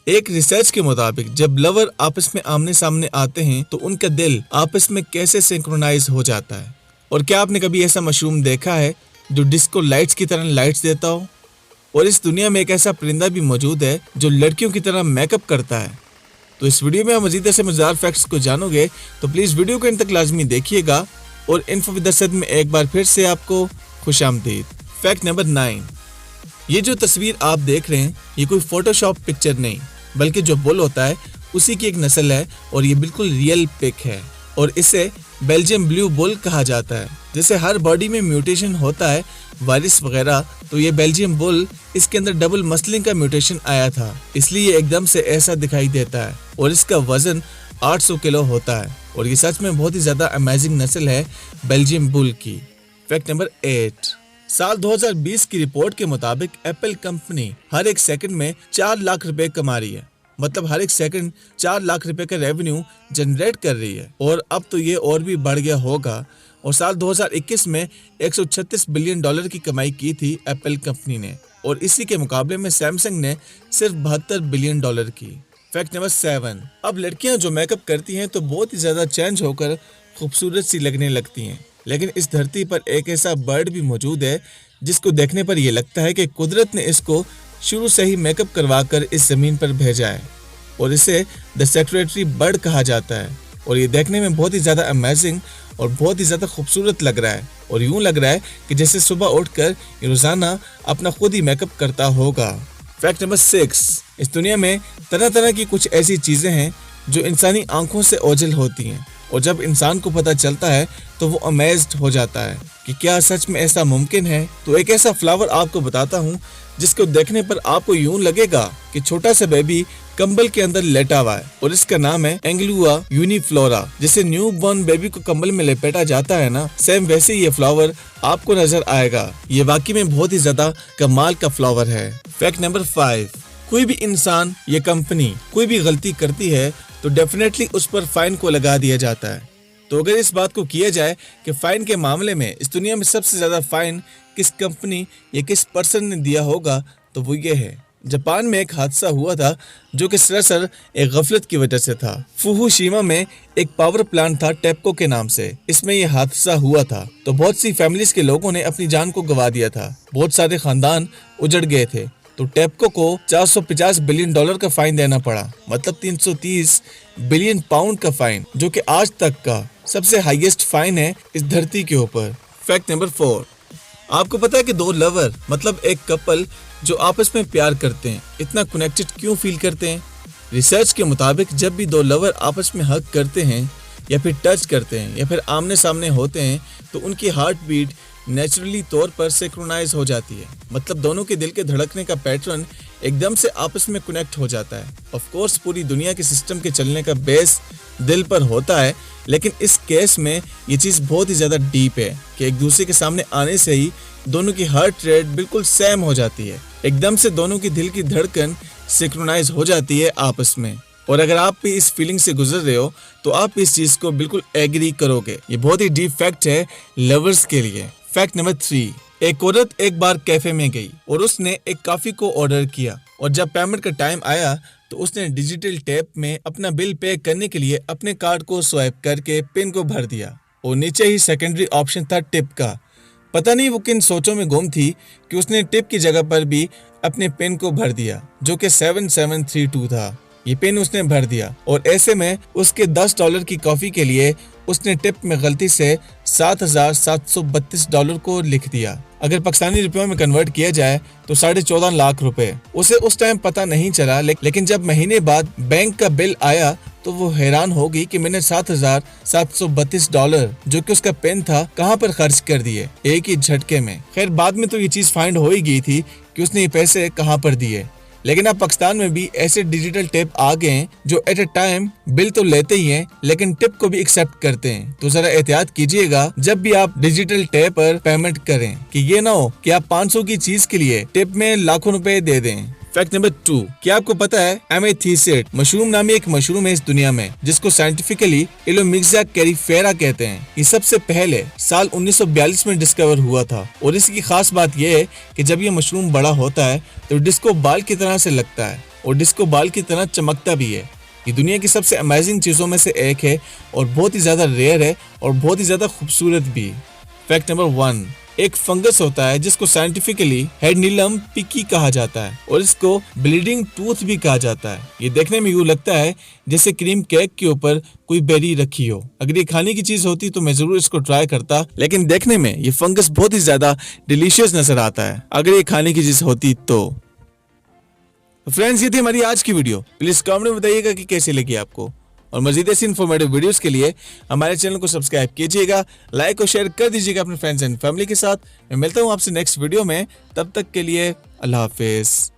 एक रिसर्च के मुताबिक जब लवर आपस में आमने सामने आते हैं तो उनका दिल आपस में कैसे सिंक्रोनाइज हो जाता है। और क्या आपने कभी ऐसा मशरूम देखा है जो डिस्को लाइट्स की तरह लाइट्स देता हो? और इस दुनिया में एक ऐसा परिंदा भी मौजूद है जो लड़कियों की तरह मेकअप करता है। तो इस वीडियो में आप मजीद ऐसे मजेदार फैक्ट्स को जानोगे, तो प्लीज वीडियो को इन तक लाजमी देखिएगा। और इन्फो विद असद में एक बार फिर से आपको खुशामदीद। फैक्ट नंबर 9, ये जो तस्वीर आप देख रहे हैं ये कोई फोटोशॉप पिक्चर नहीं, बल्कि जो बुल होता है उसी की एक नस्ल है और ये बिल्कुल रियल पिक है। और इसे बेल्जियम ब्लू बुल कहा जाता है। जैसे हर बॉडी में म्यूटेशन होता है, वायरस वगैरह, तो ये बेल्जियम बुल इसके अंदर डबल मसलिंग का म्यूटेशन आया था, इसलिए ये एकदम से ऐसा दिखाई देता है। और इसका वजन 800 किलो होता है और ये सच में बहुत ही ज्यादा अमेजिंग नस्ल है बेल्जियम बुल की। फैक्ट नंबर 8, साल 2020 की रिपोर्ट के मुताबिक एप्पल कंपनी हर एक सेकंड में 4 लाख रुपए कमा रही है। मतलब हर एक सेकंड 4 लाख रुपए का रेवेन्यू जनरेट कर रही है। और अब तो ये और भी बढ़ गया होगा। और साल 2021 में 136 बिलियन डॉलर की कमाई की थी एप्पल कंपनी ने, और इसी के मुकाबले में सैमसंग ने सिर्फ 72 बिलियन डॉलर की। फैक्ट नंबर 7, अब लड़कियां जो मेकअप करती हैं तो बहुत ही ज्यादा चेंज होकर खूबसूरत सी लगने लगती हैं। लेकिन इस धरती पर एक ऐसा बर्ड भी मौजूद है जिसको देखने पर यह लगता है कि कुदरत ने इसको शुरू से ही मेकअप करवाकर इस जमीन पर भेजा है। और इसे द सेक्रेटरी बर्ड कहा जाता है। और ये देखने में बहुत ही ज्यादा अमेजिंग और बहुत ही ज्यादा खूबसूरत लग रहा है। और यूं लग रहा है कि जैसे सुबह उठकर ये रोजाना अपना खुद ही मेकअप करता होगा। फैक्ट नंबर 6, इस दुनिया में तरह तरह की कुछ ऐसी चीजें हैं जो इंसानी आंखों से ओझल होती हैं, और जब इंसान को पता चलता है तो वो अमेज्ड हो जाता है कि क्या सच में ऐसा मुमकिन है। तो एक ऐसा फ्लावर आपको बताता हूँ जिसको देखने पर आपको यूं लगेगा कि छोटा सा बेबी कंबल के अंदर लेटा हुआ है, और इसका नाम है एंग्लुआ यूनिफ्लोरा। जैसे न्यू बॉर्न बेबी को कंबल में लपेटा जाता है ना, सेम वैसे ये फ्लावर आपको नजर आएगा। ये वाकई में बहुत ही ज्यादा कमाल का फ्लावर है। फैक्ट नंबर 5, कोई भी इंसान या कंपनी कोई भी गलती करती है तो डेफिनेटली उस पर फाइन को लगा दिया जाता है। तो अगर इस बात को किया जाए कि फाइन के मामले में इस दुनिया में सबसे ज्यादा फाइन किस कंपनी या किस पर्सन ने दिया होगा, तो वो ये है। जापान में एक हादसा हुआ था जो कि सरासर एक गफलत की वजह से था। फुकुशिमा में एक पावर प्लांट था टेप्को के नाम से, इसमें यह हादसा हुआ था तो बहुत सी फैमिलीज के लोगों ने अपनी जान को गंवा दिया था। बहुत सारे खानदान उजड़ गए थे। तो टेप्को को 450 बिलियन डॉलर का फाइन देना पड़ा, मतलब 330 बिलियन पाउंड का फाइन, जो कि आज तक का सबसे हाईएस्ट फाइन है इस धरती के ऊपर। फैक्ट नंबर 4, आपको पता है कि दो लवर मतलब एक कपल जो आपस में प्यार करते हैं इतना कनेक्टेड क्यों फील करते हैं? रिसर्च के मुताबिक जब भी दो लवर आपस में हग करते हैं या फिर टच करते हैं या फिर आमने सामने होते हैं तो उनकी हार्ट बीट नेचुरली तौर पर सिंक्रोनाइज हो जाती है। मतलब दोनों के दिल के धड़कने का पैटर्न एकदम से आपस में कनेक्ट हो जाता है। ऑफ कोर्स पूरी दुनिया के सिस्टम के चलने का बेस दिल पर होता है, लेकिन इस केस में ये चीज बहुत ही ज्यादा डीप है कि एक दूसरे के सामने आने से ही दोनों की हार्ट रेट बिल्कुल सेम हो जाती है। एकदम से दोनों की दिल की धड़कन सिंक्रोनाइज हो जाती है आपस में। और अगर आप भी इस फीलिंग से गुजर रहे हो तो आप इस चीज को बिल्कुल एग्री करोगे। ये बहुत ही डीप फैक्ट है लवर्स के लिए। फैक्ट नंबर 3, एक औरत एक बार कैफे में गई और उसने एक कॉफी को ऑर्डर किया, और जब पेमेंट का टाइम आया तो उसने डिजिटल टैप में अपना बिल पे करने के लिए अपने कार्ड को स्वाइप करके पिन को भर दिया, और नीचे ही सेकेंडरी ऑप्शन था टिप का। पता नहीं वो किन सोचों में गुम थी कि उसने टिप की जगह पर भी अपने पिन को भर दिया, जो कि 7732 था। ये पिन उसने भर दिया और ऐसे में उसके $10 की कॉफी के लिए उसने टिप में गलती से $7,732 को लिख दिया। अगर पाकिस्तानी रुपयों में कन्वर्ट किया जाए तो 14.5 लाख रुपए। उसे उस टाइम पता नहीं चला, लेकिन जब महीने बाद बैंक का बिल आया तो वो हैरान हो गई कि मैंने $7,732 जो कि उसका पेन था कहाँ पर खर्च कर दिए एक ही झटके में। खैर बाद में तो ये चीज फाइंड हो ही गई थी कि उसने ये पैसे कहाँ पर दिए। लेकिन अब पाकिस्तान में भी ऐसे डिजिटल टिप आ गए हैं जो एट ए टाइम बिल तो लेते ही हैं लेकिन टिप को भी एक्सेप्ट करते हैं। तो जरा एहतियात कीजिएगा जब भी आप डिजिटल टिप पर पेमेंट करें कि ये ना हो कि आप 500 की चीज के लिए टिप में लाखों रुपए दे दें। फैक्ट नंबर 2, क्या आपको पता है एमेथिसिट मशरूम नामी एक मशरूम है इस दुनिया में जिसको साइंटिफिकली इलोमिक्सा कैरिफेरा कहते हैं। ये सबसे पहले साल 1942 में डिस्कवर हुआ था और इसकी खास बात यह है कि जब ये मशरूम बड़ा होता है तो डिस्को बाल की तरह से लगता है और डिस्को बाल की तरह चमकता भी है। ये दुनिया की सबसे अमेजिंग चीजों में से एक है और बहुत ही ज्यादा रेयर है और बहुत ही ज्यादा खूबसूरत भी। फैक्ट नंबर 1, एक फंगस होता है जिसको साइंटिफिकली हेडनीलम पिकी कहा जाता है और इसको ब्लीडिंग टूथ भी कहा जाता है। ये देखने में यूं लगता है जैसे क्रीम केक के ऊपर कोई बेरी रखी हो। अगर ये खाने की चीज होती तो मैं जरूर इसको ट्राई करता, लेकिन देखने में ये फंगस बहुत ही ज्यादा डिलीशियस नजर आता है अगर ये खाने की चीज होती तो। फ्रेंड्स, ये थी हमारी आज की वीडियो। प्लीज कमेंट में बताइएगा कि कैसी लगी आपको, और मजीद ऐसी इन्फॉर्मेटिव वीडियोस के लिए हमारे चैनल को सब्सक्राइब कीजिएगा, लाइक और शेयर कर दीजिएगा अपने फ्रेंड्स एंड फैमिली के साथ। मैं मिलता हूं आपसे नेक्स्ट वीडियो में, तब तक के लिए अल्लाह हाफिज।